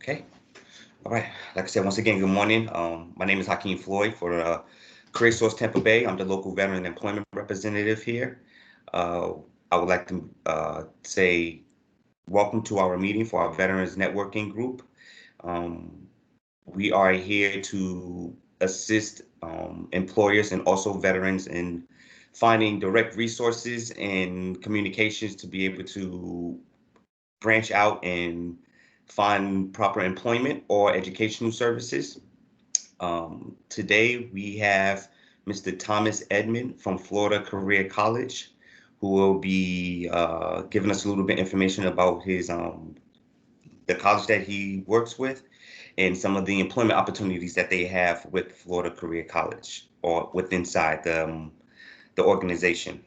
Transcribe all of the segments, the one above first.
Okay. All right. Like I said, once again, good morning. My name is Hakeem Floyd for Career Source Tampa Bay. I'm the local veteran employment representative here. Uh, I would like to say welcome to our meeting for our Veterans Networking Group. Um, we are here to assist employers and also veterans in finding direct resources and communications to be able to branch out and find proper employment or educational services. Today we have Mr. Thomas Edmond from Florida Career College, who will be giving us a little bit information about his the college that he works with and some of the employment opportunities that they have with Florida Career College or with inside the organization.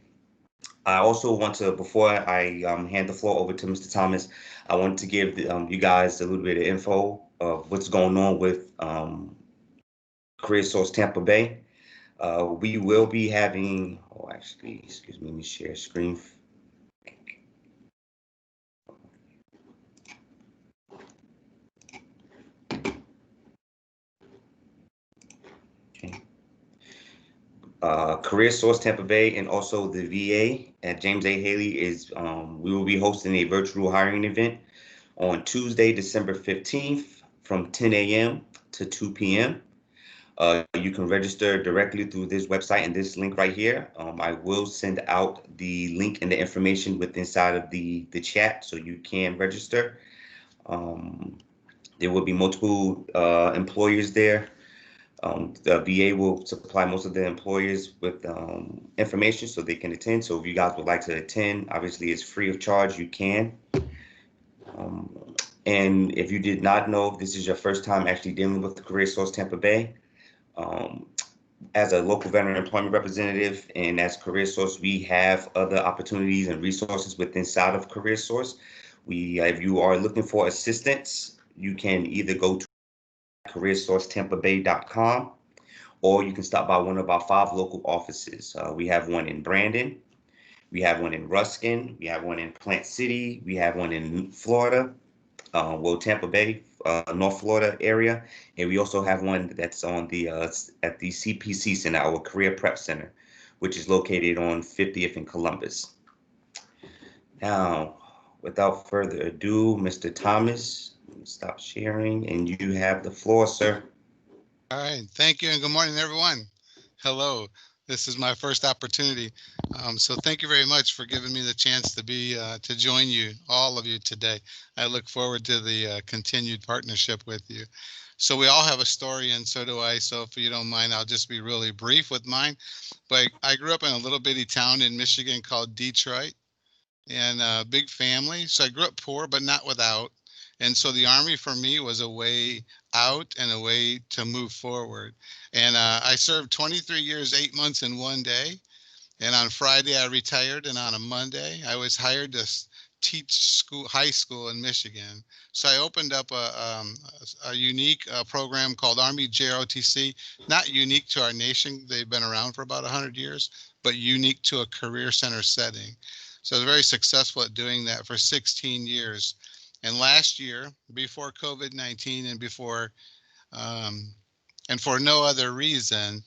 I also want to, before I hand the floor over to Mr. Thomas, I want to give you guys a little bit of info of what's going on with Career Source Tampa Bay. We will be having, oh, actually, excuse me, let me share screen. Okay. Career Source Tampa Bay and also the VA at James A. Haley we will be hosting a virtual hiring event on Tuesday, December 15th from 10 a.m. to 2 p.m. You can register directly through this website and this link right here. I will send out the link and the information with inside of the chat so you can register. Um, there will be multiple employers there. The VA will supply most of the employers with information so they can attend. So if you guys would like to attend, obviously it's free of charge. You can. Um, and if you did not know, if this is your first time actually dealing with the Career Source Tampa Bay, um, as a local veteran employment representative and as Career Source, we have other opportunities and resources within inside of Career Source. If you are looking for assistance, you can either go to careersourcetampabay.com or you can stop by one of our 5 local offices. We have one in Brandon, we have one in Ruskin, we have one in Plant City, we have one in Florida, Tampa Bay, North Florida area, and we also have one that's on the at the CPC Center, our Career Prep Center, which is located on 50th and Columbus. Now, without further ado, Mr. Thomas, stop sharing, and you have the floor, sir. All right, thank you and good morning, everyone. Hello, this is my first opportunity. So thank you very much for giving me the chance to join you, all of you today. I look forward to the continued partnership with you. So we all have a story and so do I. So if you don't mind, I'll just be really brief with mine. But I grew up in a little bitty town in Michigan called Detroit and a big family. So I grew up poor, but not without. And so the Army for me was a way out and a way to move forward. And I served 23 years, 8 months, and 1 day. And on Friday, I retired. And on a Monday, I was hired to teach high school in Michigan. So I opened up a unique program called Army Jrotc, not unique to our nation. They've been around for about 100 years, but unique to a career center setting. So I was very successful at doing that for 16 years. And last year, before COVID-19 um, and for no other reason,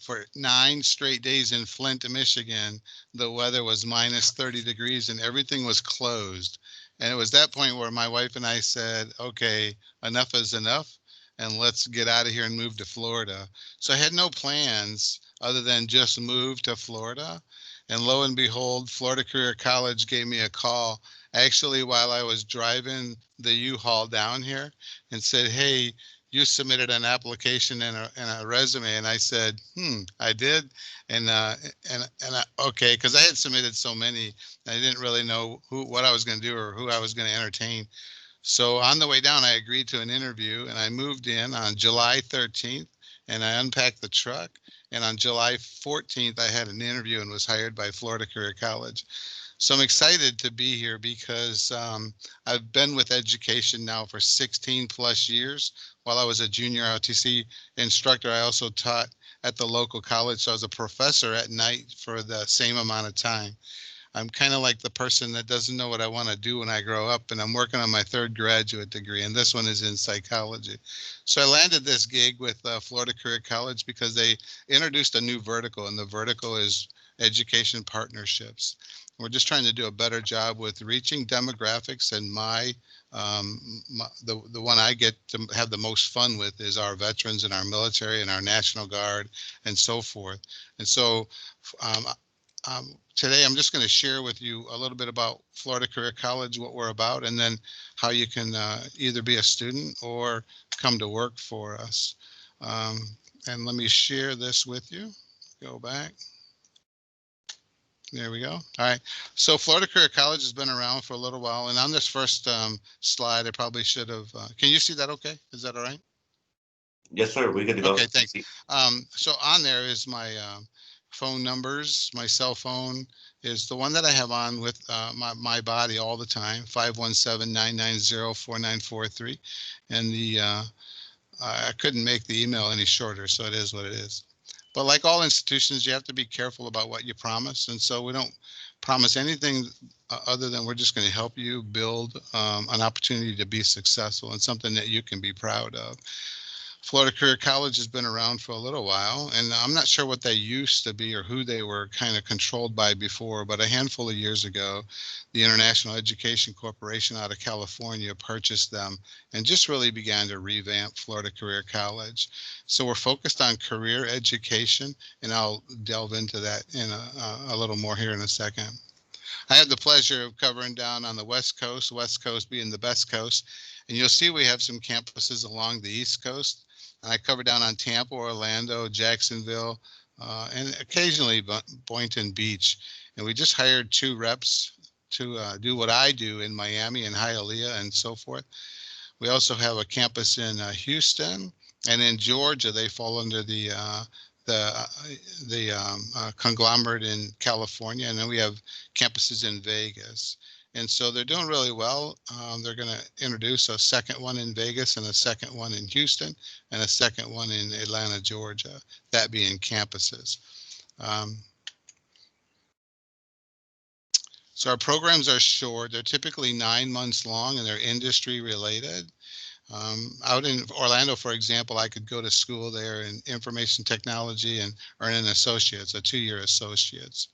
for 9 straight days in Flint, Michigan, the weather was minus 30 degrees and everything was closed. And it was that point where my wife and I said, okay, enough is enough, and let's get out of here and move to Florida. So I had no plans other than just move to Florida. And lo and behold, Florida Career College gave me a call actually while I was driving the U-Haul down here and said, hey, you submitted an application and a resume. And I said, I did. Okay, because I had submitted so many, I didn't really know what I was going to do or who I was going to entertain. So on the way down, I agreed to an interview and I moved in on July 13th and I unpacked the truck. And on July 14th, I had an interview and was hired by Florida Career College. So I'm excited to be here because I've been with education now for 16 plus years. While I was a junior ROTC instructor, I also taught at the local college. So I was a professor at night for the same amount of time. I'm kind of like the person that doesn't know what I want to do when I grow up, and I'm working on my third graduate degree, and this one is in psychology. So I landed this gig with Florida Career College because they introduced a new vertical, and the vertical is education partnerships. We're just trying to do a better job with reaching demographics, and the one I get to have the most fun with is our veterans and our military and our National Guard and so forth. And so um, today I'm just going to share with you a little bit about Florida Career College, what we're about, and then how you can either be a student or come to work for us. Um, and let me share this with you. Go back. There we go. All right. So Florida Career College has been around for a little while. And on this first slide, I probably should have. Can you see that okay? Is that all right? Yes, sir. We're good to Okay, go. thanks. So on there is my phone numbers. My cell phone is the one that I have on with my body all the time, 517-990-4943. And I couldn't make the email any shorter, so it is what it is. But like all institutions, you have to be careful about what you promise. And so we don't promise anything other than we're just going to help you build an opportunity to be successful and something that you can be proud of. Florida Career College has been around for a little while, and I'm not sure what they used to be or who they were kind of controlled by before, but a handful of years ago, the International Education Corporation out of California purchased them and just really began to revamp Florida Career College. So we're focused on career education, and I'll delve into that in a little more here in a second. I had the pleasure of covering down on the West Coast being the best coast. And you'll see we have some campuses along the East Coast. And I covered down on Tampa, Orlando, Jacksonville, and occasionally Boynton Beach. And we just hired 2 reps to do what I do in Miami and Hialeah and so forth. We also have a campus in Houston, and in Georgia they fall under the uh, the conglomerate in California, and then we have campuses in Vegas. And so they're doing really well. They're going to introduce a second one in Vegas and a second one in Houston and a second one in Atlanta, Georgia, that being campuses. Um, so our programs are short. They're typically 9 months long and they're industry related. Out in Orlando, for example, I could go to school there in information technology and earn an associate's, a 2-year associate's.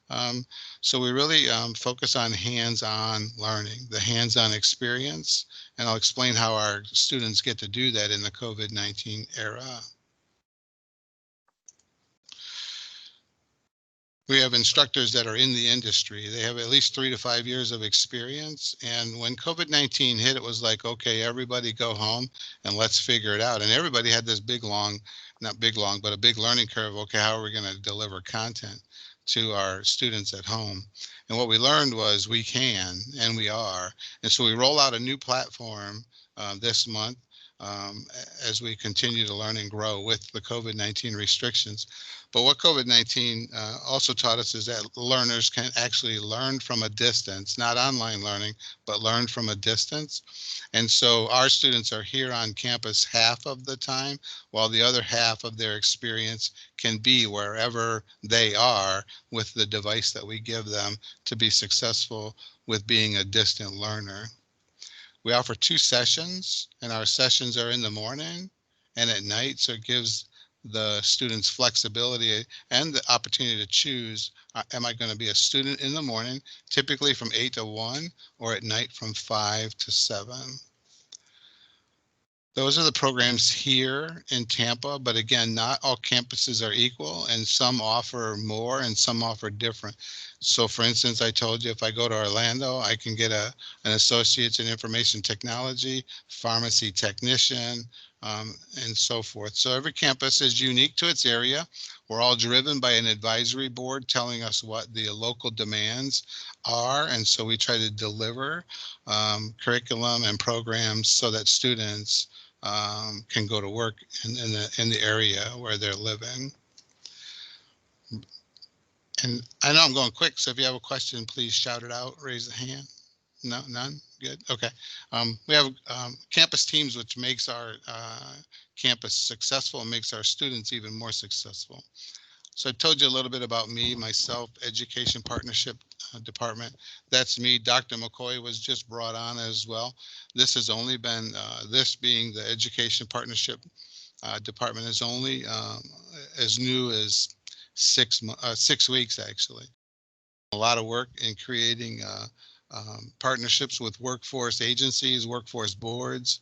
Um, so we really focus on hands-on learning, the hands-on experience, and I'll explain how our students get to do that in the COVID-19 era. We have instructors that are in the industry. They have at least 3 to 5 years of experience. And when COVID-19 hit, it was like, okay, everybody go home and let's figure it out. And everybody had this big, long, not big, long, but a big learning curve. Okay, how are we going to deliver content to our students at home? And what we learned was we can, and we are. And so we roll out a new platform this month um, as we continue to learn and grow with the COVID-19 restrictions. But what COVID-19 also taught us is that learners can actually learn from a distance, not online learning, but learn from a distance. And so our students are here on campus half of the time, while the other half of their experience can be wherever they are with the device that we give them to be successful with being a distant learner. We offer 2 sessions, and our sessions are in the morning and at night, so it gives the students flexibility and the opportunity to choose, am I going to be a student in the morning, typically from 8 to 1, or at night from 5 to 7. Those are the programs here in Tampa, but again, not all campuses are equal, and some offer more and some offer different. So for instance, I told you if I go to Orlando, I can get an associate's in information technology, pharmacy technician, and so forth. So every campus is unique to its area. We're all driven by an advisory board telling us what the local demands are, and so we try to deliver curriculum and programs so that students can go to work in the area where they're living. And I know I'm going quick, so if you have a question, please shout it out, raise the hand. No, none? Good, okay. We have campus teams, which makes our campus successful and makes our students even more successful. So I told you a little bit about me, myself, education partnership department. That's me. Dr. McCoy was just brought on as well. This has only been, this being the Education Partnership department, is only as new as 6 weeks actually. A lot of work in creating partnerships with workforce agencies, workforce boards,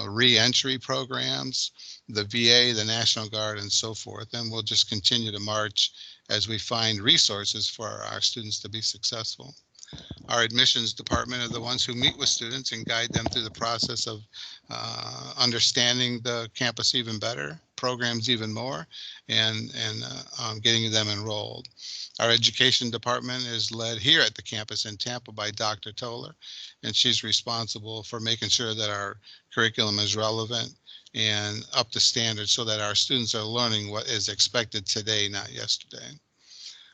re-entry programs, the VA, the National Guard, and so forth. And we'll just continue to march as we find resources for our students to be successful. Our admissions department are the ones who meet with students and guide them through the process of understanding the campus even better, programs even more, and getting them enrolled. Our education department is led here at the campus in Tampa by Dr. Toller, and she's responsible for making sure that our curriculum is relevant and up to standard so that our students are learning what is expected today, not yesterday.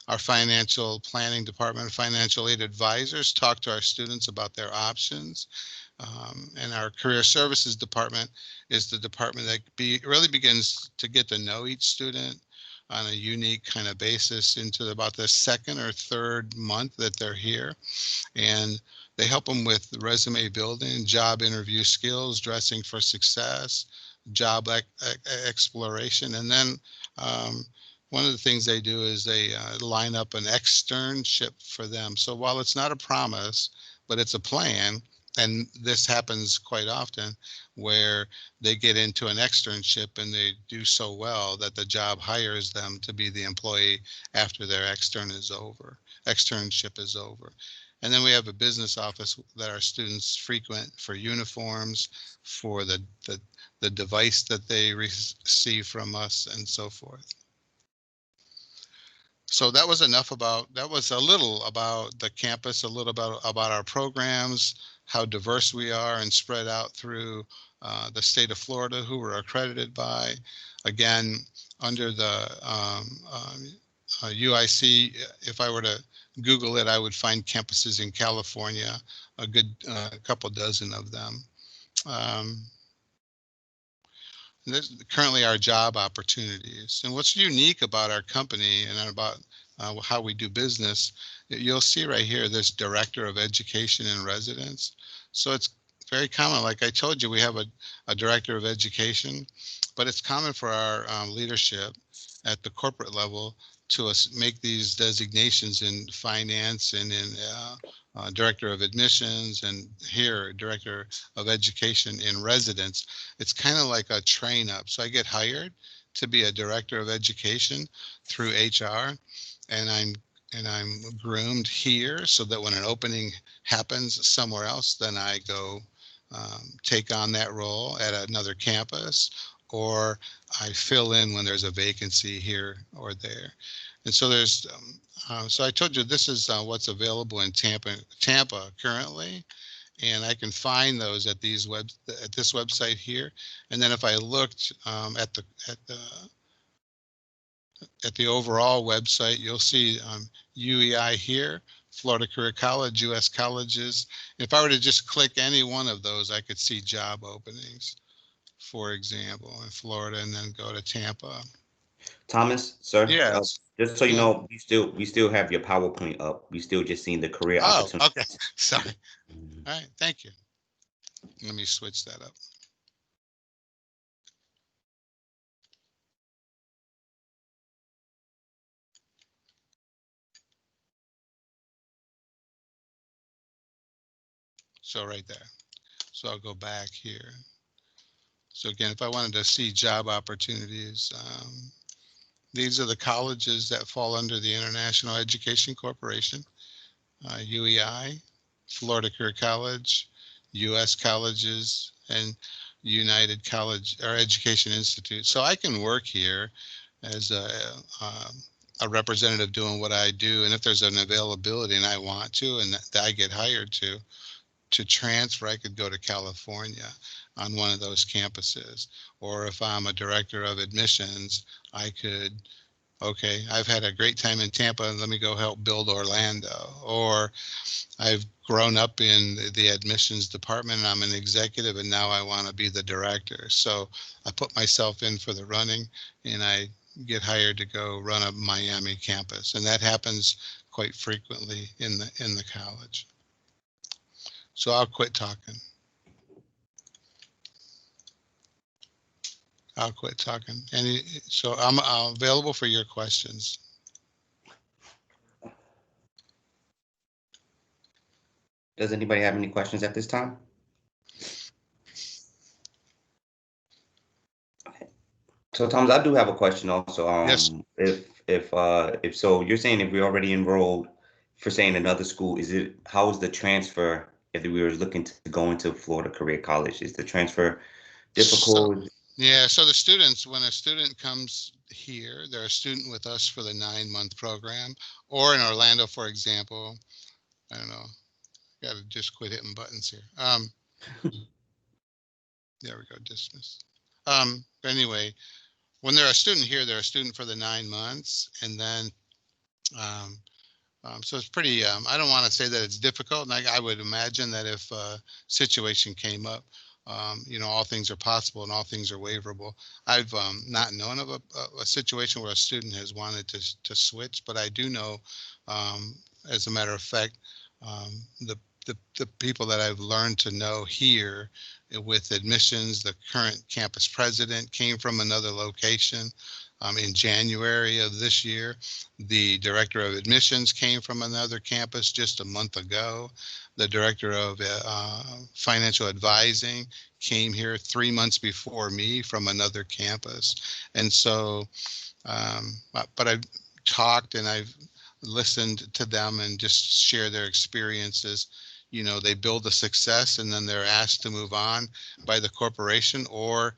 Our financial planning department, financial aid advisors talk to our students about their options. And our career services department is the department that really begins to get to know each student on a unique kind of basis into about the second or third month that they're here. And they help them with resume building, job interview skills, dressing for success, job exploration. And then one of the things they do is they line up an externship for them. So while it's not a promise, but it's a plan, and this happens quite often where they get into an externship and they do so well that the job hires them to be the employee after their externship is over. And then we have a business office that our students frequent for uniforms, for the device that they receive from us, and so forth. So that was a little about the campus, a little about our programs, how diverse we are and spread out through the state of Florida, who we're accredited by. Again, under the UIC, if I were to Google it, I would find campuses in California, a good couple dozen of them. This is currently our job opportunities. And what's unique about our company and about how we do business, you'll see right here, this Director of Education and Residence. So it's very common. Like I told you, we have a Director of Education, but it's common for our leadership at the corporate level to make these designations in finance and in Director of Admissions, and here Director of Education in Residence. It's kind of like a train up. So I get hired to be a Director of Education through HR, and I'm groomed here so that when an opening happens somewhere else, then I go take on that role at another campus, or I fill in when there's a vacancy here or there. And so there's, so I told you this is what's available in Tampa currently, and I can find those at this website here. And then if I looked at the overall website, you'll see UEI here, Florida Career College, U.S. colleges. If I were to just click any one of those, I could see job openings, for example, in Florida, and then go to Tampa. Thomas, sir, Yes. just so you Yeah. know, we still have your PowerPoint up. We still just seeing the career Oh, okay. opportunities. Sorry. All right. Thank you. Let me switch that up. So right there. So I'll go back here. So again, if I wanted to see job opportunities, these are the colleges that fall under the International Education Corporation, UEI, Florida Career College, U.S. colleges, and United College or Education Institute. So I can work here as a representative doing what I do. And if there's an availability and I want to, and that I get hired to transfer, I could go to California on one of those campuses. Or if I'm a director of admissions, I could, okay, I've had a great time in Tampa, let me go help build Orlando. Or I've grown up in the admissions department and I'm an executive and now I want to be the director. So I put myself in for the running and I get hired to go run a Miami campus. And that happens quite frequently in the college. So I'll quit talking. So I'm available for your questions. Does anybody have any questions at this time? So, Thomas, I do have a question also. Yes. If so, you're saying if we're already enrolled for saying another school, how is the transfer if we were looking to go into Florida Career College? Is the transfer So, difficult? yeah, so the students, when a student comes here, they're a student with us for the 9-month program, or in Orlando, for example. I don't know. Got to just quit hitting buttons here. There we go, dismiss. But anyway, when they're a student here, they're a student for the 9 months, and then um, so it's pretty. I don't want to say that it's difficult, and I would imagine that if a situation came up, all things are possible and all things are waivable. I've not known of a situation where a student has wanted to switch, but I do know, as a matter of fact, the people that I've learned to know here with admissions, the current campus president came from another location. In January of this year, the director of admissions came from another campus just a month ago. The director of financial advising came here 3 months before me from another campus. And so, but I've talked and I've listened to them and just share their experiences. They build a success and then they're asked to move on by the corporation, or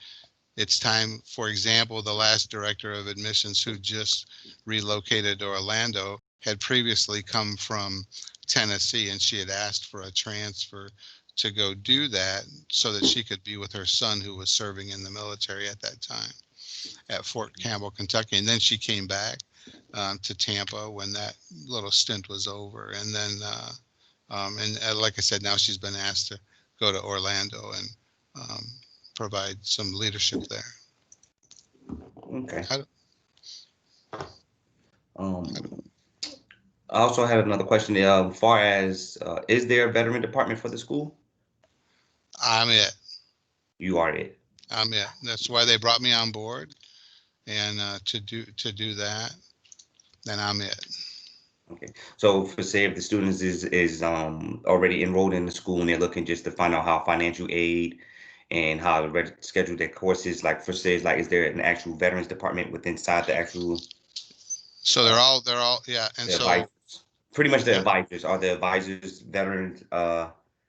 it's time. For example, the last director of admissions who just relocated to Orlando had previously come from Tennessee, and she had asked for a transfer to go do that so that she could be with her son who was serving in the military at that time at Fort Campbell, Kentucky. And then she came back to Tampa when that little stint was over. And then, like I said, now she's been asked to go to Orlando and provide some leadership there. Okay. I, Um, I also had another question. Far as is there a veteran department for the school? I'm it. You are it. I'm it. That's why they brought me on board, and to do that, then I'm it. Okay. So for say if the students is already enrolled in the school and they're looking just to find out how financial aid and how to schedule their courses, like for say, like is there an actual veterans department within inside the actual So uh, they're all yeah, and the so advisors? Pretty much the yeah. advisors. Are the advisors veterans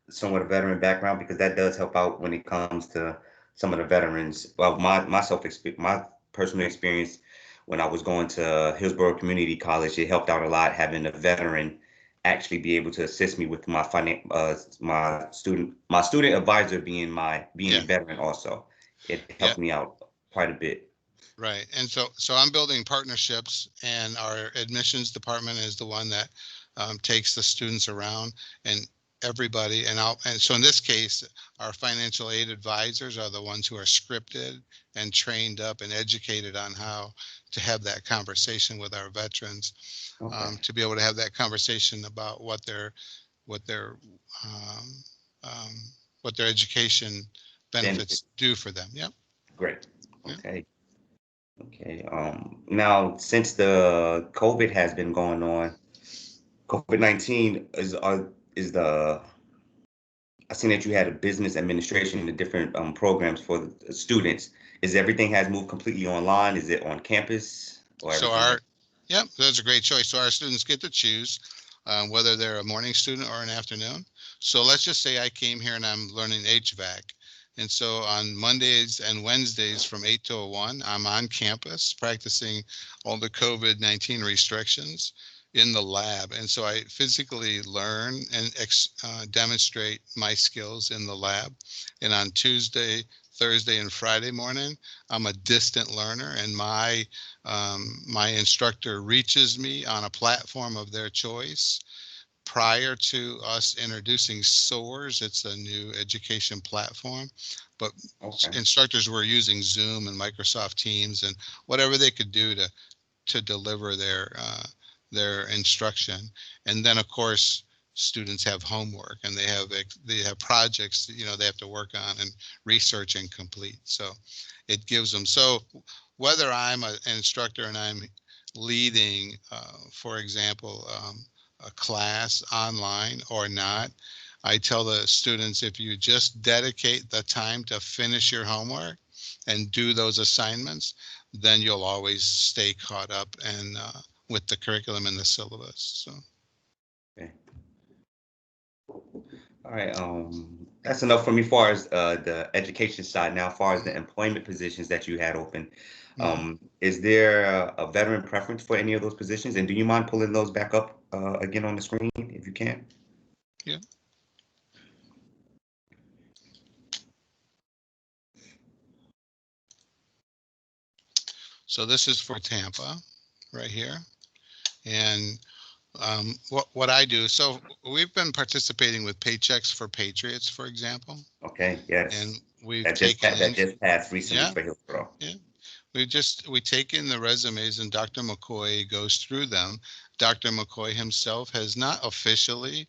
somewhat a veteran background? Because that does help out when it comes to some of the veterans. Well, my personal experience when I was going to Hillsborough Community College, it helped out a lot having a veteran actually be able to assist me with my student advisor being a Yeah, veteran also. It helped yeah, me out quite a bit. right. And so I'm building partnerships, and our admissions department is the one that takes the students around, and everybody. And so in this case, our financial aid advisors are the ones who are scripted and trained up and educated on how to have that conversation with our veterans, Okay. to be able to have that conversation about what their um, um, what their education Benefit. benefits do for them. Yep. Great. Yep. Okay. Okay. Now since the COVID has been going on, COVID-19 is the I seen that you had a business administration and the different programs for the students. Is everything has moved completely online? Is it on campus or So everything has? yep, that's a great choice. So our students get to choose whether they're a morning student or an afternoon. So let's just say I came here and I'm learning HVAC. And so on Mondays and Wednesdays from 8 to 1, I'm on campus practicing all the COVID-19 restrictions in the lab. And so I physically learn and demonstrate my skills in the lab. And on Tuesday, Thursday, and Friday morning, I'm a distant learner, and my instructor reaches me on a platform of their choice. Prior to us introducing SOARS, it's a new education platform, but Okay. instructors were using Zoom and Microsoft Teams and whatever they could do to deliver their instruction. And then of course students have homework and they have projects, you know, they have to work on and research and complete. So it gives them, so whether I'm an instructor and I'm leading, for example, a class online or not, I tell the students, if you just dedicate the time to finish your homework and do those assignments, then you'll always stay caught up and with the curriculum and the syllabus. So. Okay. All right. That's enough for me as far as the education side. Now, as far as the employment positions that you had open, Mhm. is there a veteran preference for any of those positions? And do you mind pulling those back up again on the screen if you can? Yeah. So this is for Tampa right here. And what I do, so we've been participating with Paychecks for Patriots, for example, Okay. and Yes. we've That just passed recently yeah, for Hillsborough. yeah, we take in the resumes and Dr. McCoy goes through them. Dr. McCoy himself has not officially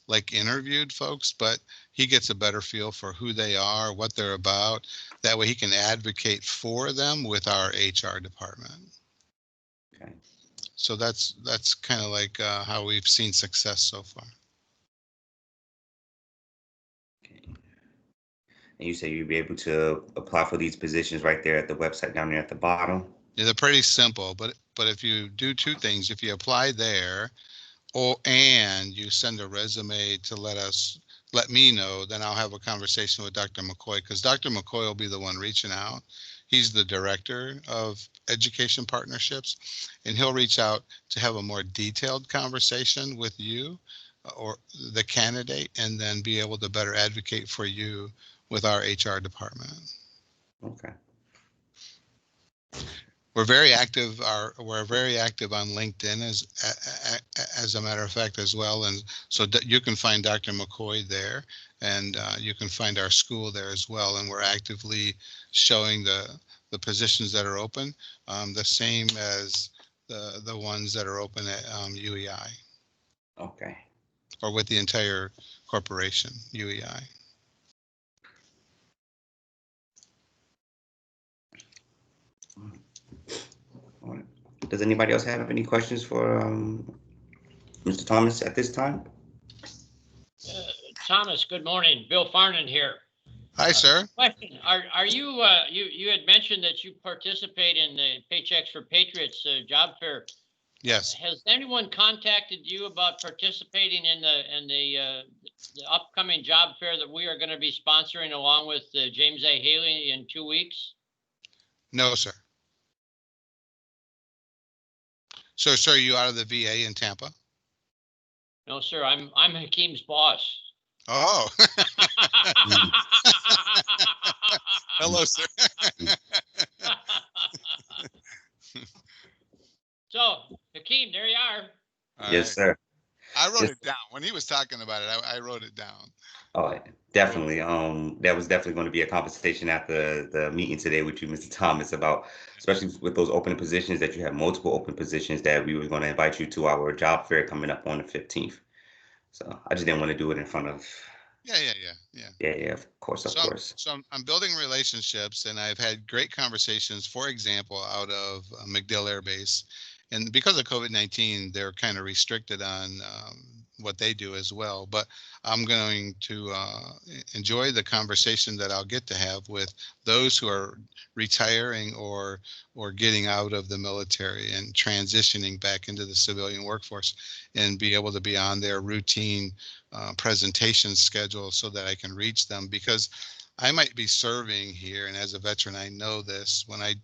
like interviewed folks, but he gets a better feel for who they are, what they're about. That way he can advocate for them with our HR department. Okay. So that's kind of like how we've seen success so far. And you say you'll be able to apply for these positions right there at the website down there at the bottom. Yeah, they're pretty simple, but if you do two things, if you apply there or and you send a resume to let me know, then I'll have a conversation with Dr. McCoy because Dr. McCoy will be the one reaching out. He's the director of education partnerships, and he'll reach out to have a more detailed conversation with you or the candidate, and then be able to better advocate for you with our HR department. Okay. We're very active on LinkedIn as a matter of fact as well, and so you can find Dr. McCoy there, and you can find our school there as well, and we're actively showing the positions that are open, the same as the ones that are open at UEI Okay. or with the entire corporation UEI. All right. Does anybody else have any questions for Mr. Thomas at this time? Thomas, good morning. Bill Farnan here. Hi, sir. Question: Are you you had mentioned that you participate in the Paychecks for Patriots job fair? Yes. Has anyone contacted you about participating in the upcoming job fair that we are going to be sponsoring along with James A. Haley in 2 weeks? No, sir. So, sir, are you out of the VA in Tampa? No, sir. I'm Hakeem's boss. Oh. Hello, sir. So, Hakeem, there you are. All Yes, right. sir. I wrote Yes. it down. When he was talking about it, I wrote it down. Oh, definitely. That was definitely going to be a conversation after the meeting today with you, Mr. Thomas, about especially with those open positions that you have multiple open positions that we were going to invite you to our job fair coming up on the 15th. So I just didn't want to do it in front of. Yeah. Yeah, of course, of So course. I'm building relationships, and I've had great conversations. For example, out of MacDill Air Base, and because of COVID-19, they're kind of restricted on what they do as well. But I'm going to enjoy the conversation that I'll get to have with those who are retiring or getting out of the military and transitioning back into the civilian workforce, and be able to be on their routine presentation schedule so that I can reach them, because I might be serving here, and as a veteran I know this. When I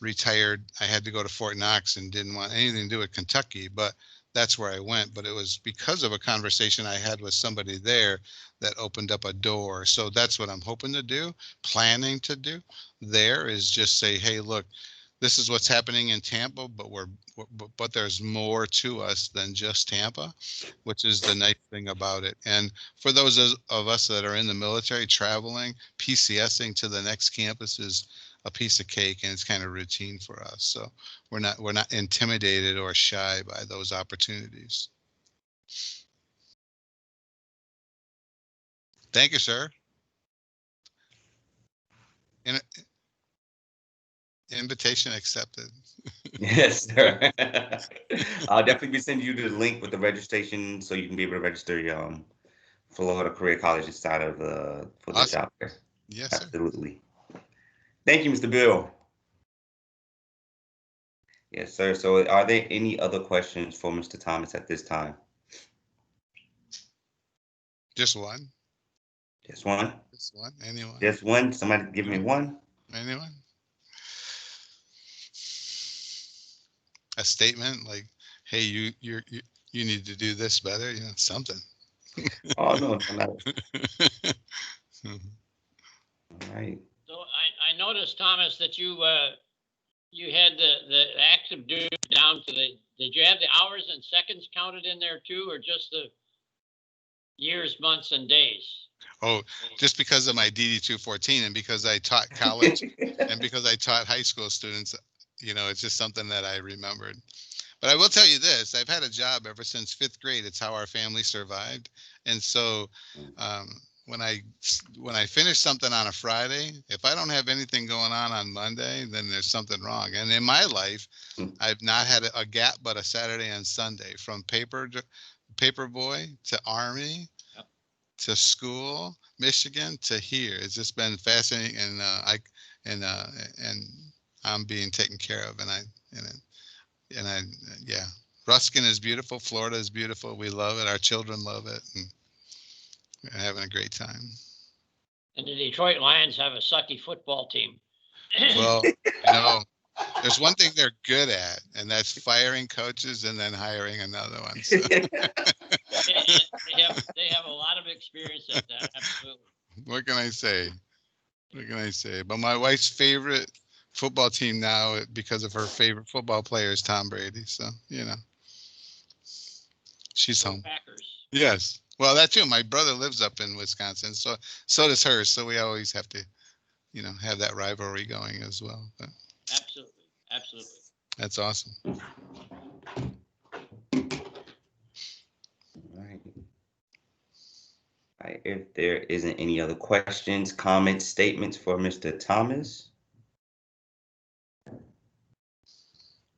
retired, I had to go to Fort Knox and didn't want anything to do with Kentucky, but that's where I went. But it was because of a conversation I had with somebody there that opened up a door. So that's what I'm hoping to do, planning to do there, is just say, hey, look, this is what's happening in Tampa, but there's more to us than just Tampa, which is the nice thing about it. And for those of us that are in the military, traveling, PCSing to the next campus is a piece of cake, and it's kind of routine for us. So we're not intimidated or shy by those opportunities. Thank you, sir. In, invitation accepted. Yes, sir. I'll definitely be sending you the link with the registration so you can be able to register Florida Career College inside of for the Awesome. job fair. Yes, sir. Absolutely. Thank you, Mr. Bill. Yes, sir. So are there any other questions for Mr. Thomas at this time? Just one. Just one? Just one. Anyone? Just one? Somebody give me one? Anyone? A statement like, "Hey, you need to do this better." You know, something. Oh, no, no, not. All right. So I noticed, Thomas, that you had the active duty down to did you have the hours and seconds counted in there too, or just the years, months, and days? Oh, just because of my DD 214 and because I taught college and because I taught high school students, it's just something that I remembered. But I will tell you this, I've had a job ever since 5th grade. It's how our family survived. And so um, when I finish something on a Friday, if I don't have anything going on Monday, then there's something wrong. And in my life, I've not had a gap but a Saturday and Sunday, from paper boy to Army to school, Michigan to here. It's just been fascinating, and and I'm being taken care of, and yeah. Ruskin is beautiful. Florida is beautiful. We love it. Our children love it, and we're having a great time. And the Detroit Lions have a sucky football team. Well, there's one thing they're good at, and that's firing coaches and then hiring another one. So. They have a lot of experience at that. Absolutely. What can I say? What can I say? But my wife's favorite football team now, because of her favorite football player, is Tom Brady. So, she's home. Packers. Yes. Well, that too. My brother lives up in Wisconsin, so does hers. So we always have to, have that rivalry going as well. But absolutely. Absolutely. That's awesome. All right. All right. If there isn't any other questions, comments, statements for Mr. Thomas.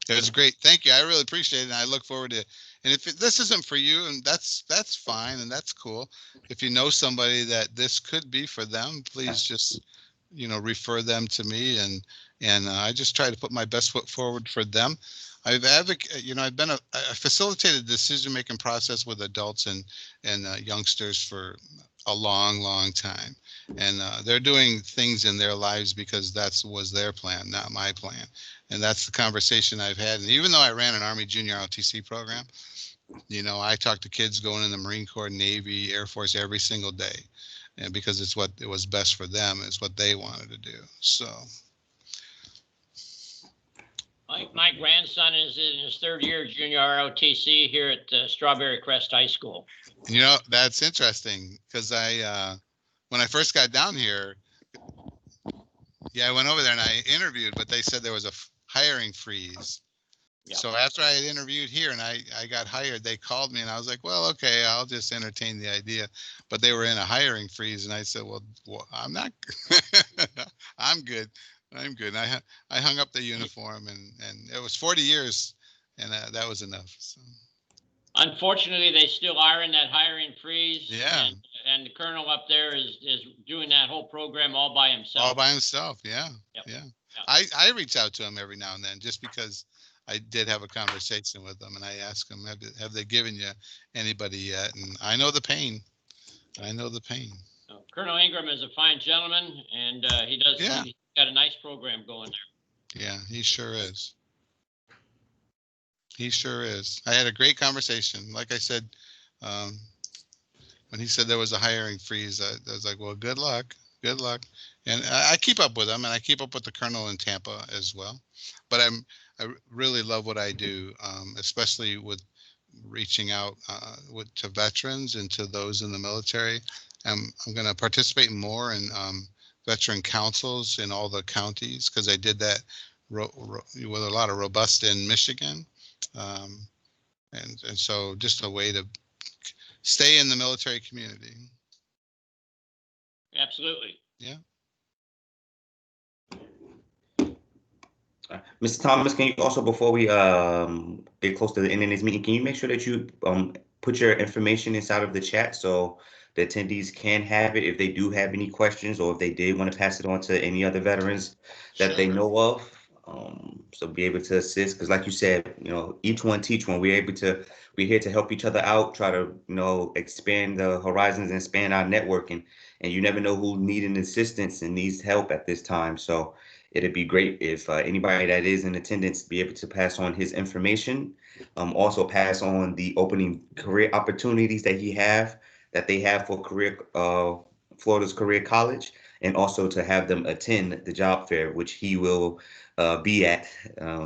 It was great. Thank you. I really appreciate it. And I look forward to it. And if this isn't for you, and that's fine and that's cool. If you know somebody that this could be for them, please just, refer them to me. And I just try to put my best foot forward for them. I've I facilitated the decision-making process with adults and youngsters for a long, long time. And they're doing things in their lives because was their plan, not my plan. And that's the conversation I've had. And even though I ran an Army Junior ROTC program, I talk to kids going in the Marine Corps, Navy, Air Force every single day. And because it's what it was best for them, it's what they wanted to do. So. My grandson is in his 3rd year junior ROTC here at Strawberry Crest High School. That's interesting because when I first got down here, I went over there and I interviewed, but they said there was a hiring freeze. Yeah. So after I had interviewed here and I got hired, they called me and I was like, well, okay, I'll just entertain the idea. But they were in a hiring freeze and I said, well I'm not, I'm good. I'm good. And I hung up the uniform and it was 40 years and that was enough. So. Unfortunately, they still are in that hiring freeze. Yeah. And the colonel up there is doing that whole program all by himself. All by himself. Yeah. Yep. Yeah. Yep. I reach out to him every now and then just because I did have a conversation with them and I asked them, have they given you anybody yet? And I know the pain. Colonel Ingram is a fine gentleman and he does. Yeah. He's got a nice program going there. Yeah, he sure is. He sure is. I had a great conversation. Like I said, when he said there was a hiring freeze, I was like, well, good luck. Good luck. And I keep up with him, and I keep up with the colonel in Tampa as well. But I really love what I do, especially with reaching out to veterans and to those in the military. I'm going to participate more in veteran councils in all the counties, because I did that with a lot of robust in Michigan. And so just a way to stay in the military community. Absolutely. Yeah. Mr. Thomas, can you also, before we get close to the end of this meeting, can you make sure that you put your information inside of the chat so the attendees can have it if they do have any questions, or if they did want to pass it on to any other veterans that they know of, so be able to assist, because like you said, each one teach one. We're here to help each other out, try to expand the horizons and expand our networking, and you never know who needing assistance and needs help at this time. So it'd be great if anybody that is in attendance be able to pass on his information. Also pass on the opening career opportunities that they have for Florida's Career College, and also to have them attend the job fair, which he will be at.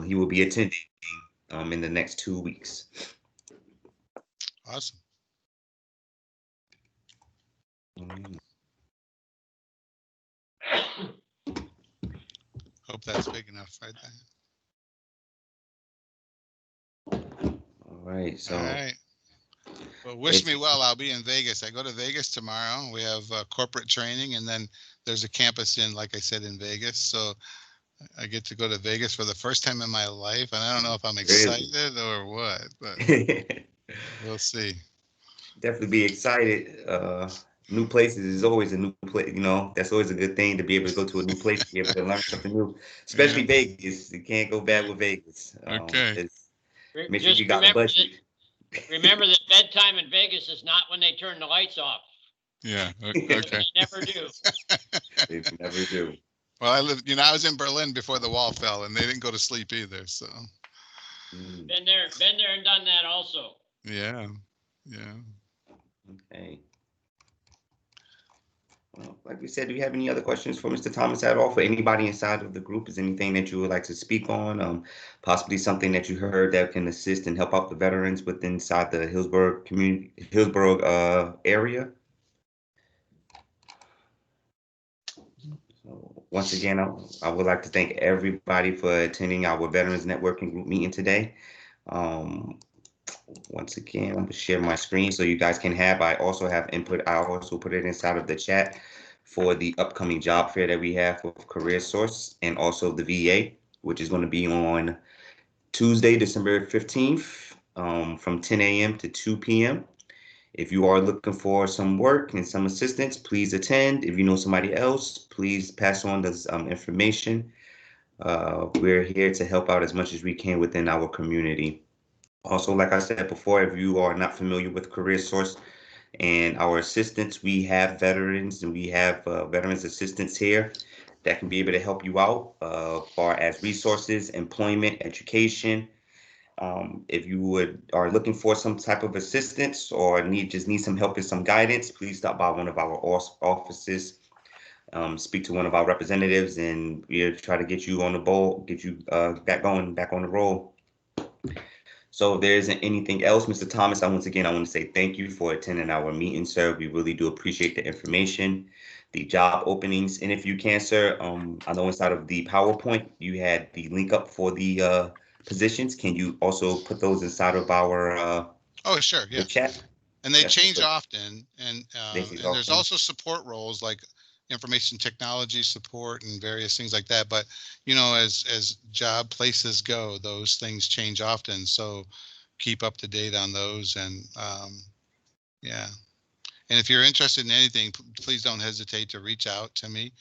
He will be attending in the next 2 weeks. Awesome. Hope that's big enough right there. All right. So. All right. Well, wish me well. I'll be in Vegas. I go to Vegas tomorrow. We have corporate training, and then there's a campus like I said, in Vegas. So I get to go to Vegas for the first time in my life, and I don't know if I'm excited or what, but we'll see. Definitely be excited. New places is always a new place. That's always a good thing, to be able to go to a new place, be able to learn something new, especially Vegas. You can't go bad with Vegas. Okay. Make sure you got a budget. Remember that bedtime in Vegas is not when they turn the lights off. Yeah. Okay. They never do. They never do. Well, I was in Berlin before the wall fell, and they didn't go to sleep either. So. Been there and done that also. Yeah. Okay. Well, like we said, do you have any other questions for Mr. Thomas at all? For anybody inside of the group, is anything that you would like to speak on? Possibly something that you heard that can assist and help out the veterans inside the Hillsborough area? So once again, I would like to thank everybody for attending our Veterans Networking Group meeting today. Once again, I'm going to share my screen so you guys can have. I also have input. I also put it inside of the chat for the upcoming job fair that we have with Career Source, and also the VA, which is going to be on Tuesday, December 15th, from 10 a.m. to 2 p.m. If you are looking for some work and some assistance, please attend. If you know somebody else, please pass on this information. We're here to help out as much as we can within our community. Also, like I said before, if you are not familiar with Career Source and our assistants, we have veterans and we have veterans assistants here that can be able to help you out far as resources, employment, education. If you are looking for some type of assistance or need some help and some guidance, please stop by one of our offices. Speak to one of our representatives, and we'll try to get you on the bowl, get you back on the roll. So if there isn't anything else, Mr. Thomas, I want to say thank you for attending our meeting, sir. We really do appreciate the information, the job openings. And if you can, sir, I know inside of the PowerPoint, you had the link up for the positions. Can you also put those inside of our oh, sure. Yeah. chat? And they change often. And there's often. also support roles like information technology support and various things like that. But, as job places go, those things change often. So keep up to date on those. And yeah. And if you're interested in anything, please don't hesitate to reach out to me.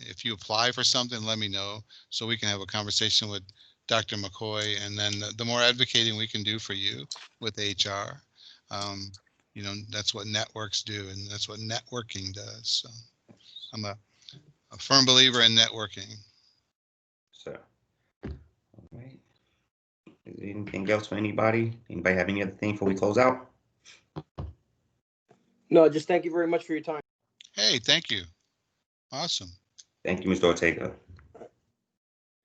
If you apply for something, let me know so we can have a conversation with Dr. McCoy, and then the more advocating we can do for you with HR. That's what networks do, and that's what networking does. So I'm a firm believer in networking. Sir. All right. Is there anything else for anybody? Anybody have any other thing before we close out? No, just thank you very much for your time. Hey, thank you. Awesome. Thank you, Mr. Ortega.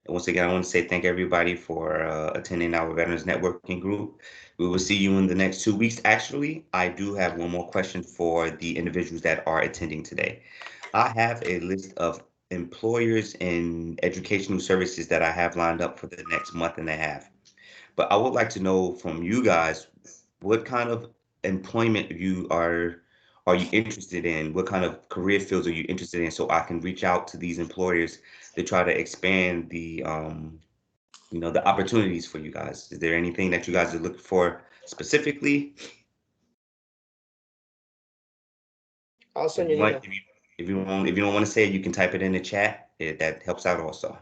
And once again, I want to say thank everybody for attending our Veterans Networking Group. We will see you in the next 2 weeks. Actually, I do have one more question for the individuals that are attending today. I have a list of employers and educational services that I have lined up for the next month and a half. But I would like to know from you guys what kind of employment are you interested in? What kind of career fields are you interested in so I can reach out to these employers to try to expand the the opportunities for you guys. Is there anything that you guys are looking for specifically? I'll If send you you an want, email. if you don't want to say it, you can type it in the chat. That helps out also.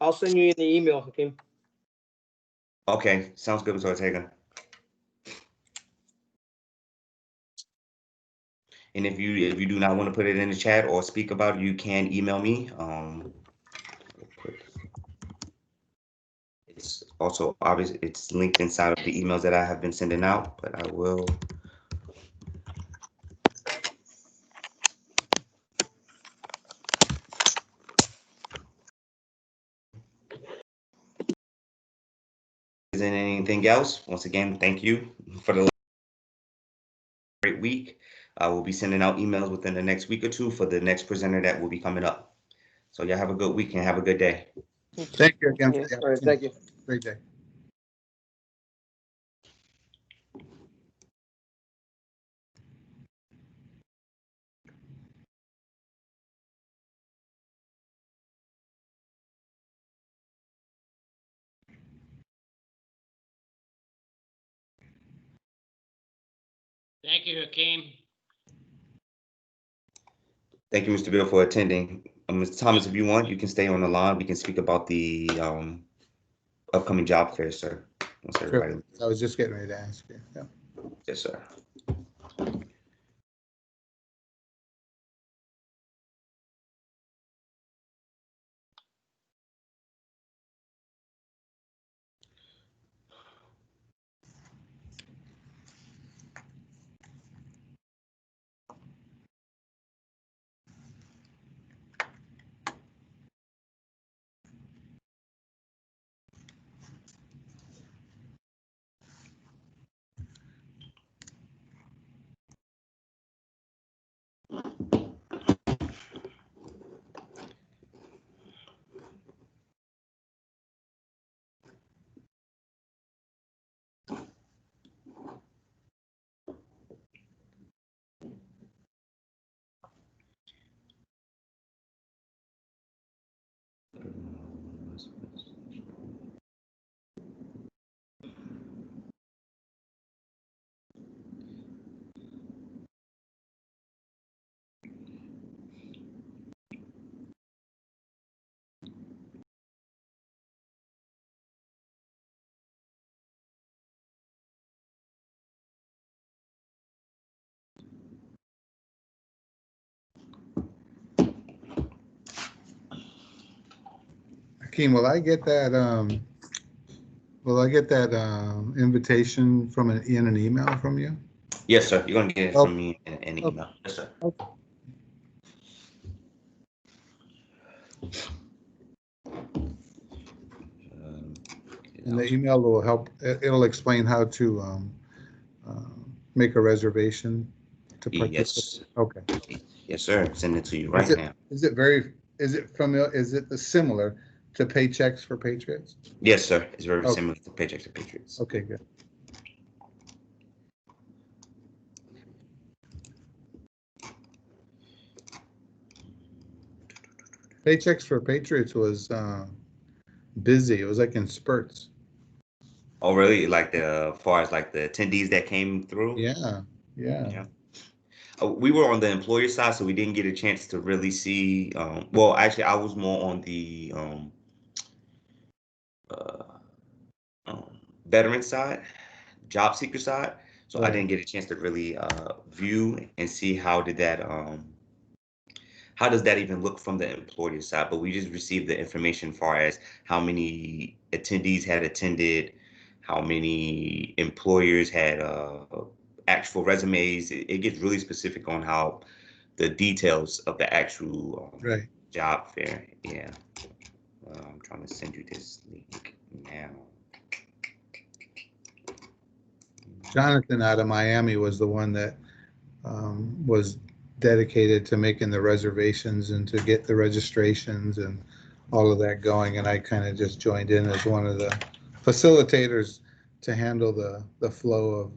I'll send you in the email, Hakeem. Okay, sounds good, Mr. Ortega. And if you do not want to put it in the chat or speak about it, you can email me. It's also obvious it's linked inside of the emails that I have been sending out, but I will. Isn't anything else? Once again, thank you for the great week. I will be sending out emails within the next week or two for the next presenter that will be coming up. So y'all have a good week and have a good day. Thank you again Yeah. for the All right. Thank you. Great day. Thank you, Hakeem. Thank you, Mr. Bill, for attending. Mr. Thomas, if you want, you can stay on the line. We can speak about the upcoming job fair, sir. Once everybody, Sure. I was just getting ready to ask you. Yeah. yes, sir. Hakeem, will I get that invitation in an email from you? Yes, sir. You're gonna get it Oh, from me in the oh, email. Yes, sir. okay. Um, And the email will help, it'll explain how to make a reservation to participate. yes, Okay. yes, sir. Send it to you Is right now. is it familiar, is it similar to Paychecks for Patriots? Yes, sir. It's very Oh, similar to Paychecks to Patriots. okay, good. Paychecks for Patriots was busy. It was like in spurts. Oh, really? Like as far as like the attendees that came through? Yeah, yeah. Yeah. We were on the employer side, so we didn't get a chance to really see. Well, actually, I was more on the uh, veteran side, job seeker side. So I Right. didn't get a chance to really view and see how does that even look from the employer side. But we just received the information as far as how many attendees had attended, how many employers had actual resumes. It gets really specific on how the details of the actual Right. job fair. Yeah. I'm trying to send you this link now. Jonathan out of Miami was the one that was dedicated to making the reservations and to get the registrations and all of that going. And I kind of just joined in as one of the facilitators to handle the flow of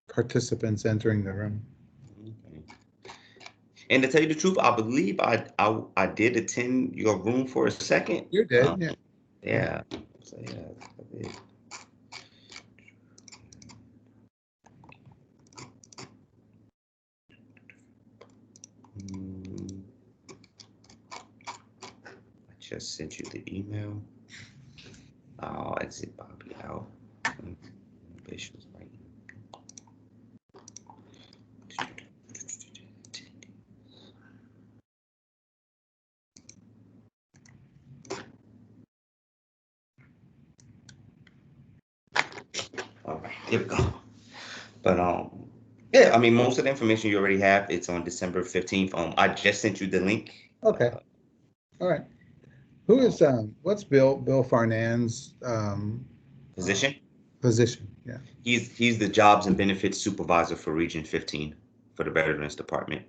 participants entering the room. Okay. And to tell you the truth, I believe I did attend your room for a second. You did, yeah. Yeah. So yeah, I did. I just sent you the email. I'll exit Bobby out. Ambitious, right? All right, here we go. But yeah, I mean, most of the information you already have. It's on December 15th. I just sent you the link. Okay. All right. Who is what's Bill Farnan's Position. position? Yeah. He's the jobs and benefits supervisor for Region 15 for the Veterans Department.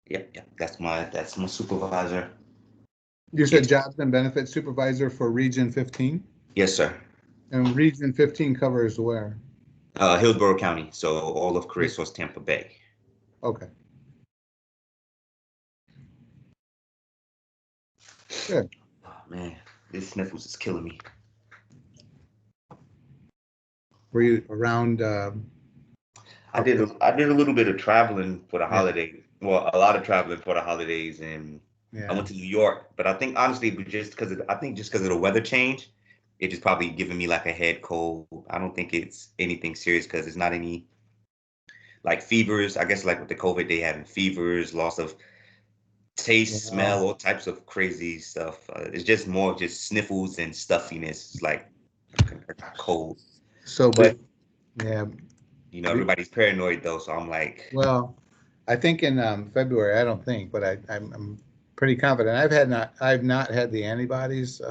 Yeah, that's my supervisor. You said jobs and benefits supervisor for Region 15? Yes, sir. And Region 15 covers where? Hillsborough County, so all of Chris Tampa Bay. Okay. Good. Oh, man, this sniffles is killing me. Were you around? I did a little bit of traveling for the Yeah. holidays. Well, a lot of traveling for the holidays, and Yeah. I went to New York. But I think honestly, just because of the weather change, it just probably giving me like a head cold. I don't think it's anything serious because it's not any like fevers. I guess like with the COVID, they having fevers, loss of taste, smell, all types of crazy stuff. It's just more just sniffles and stuffiness. It's like I got cold. So, But yeah. you know, everybody's paranoid though, so I'm like, Well, I think in February, I don't think, but I'm pretty confident. I've not had the antibodies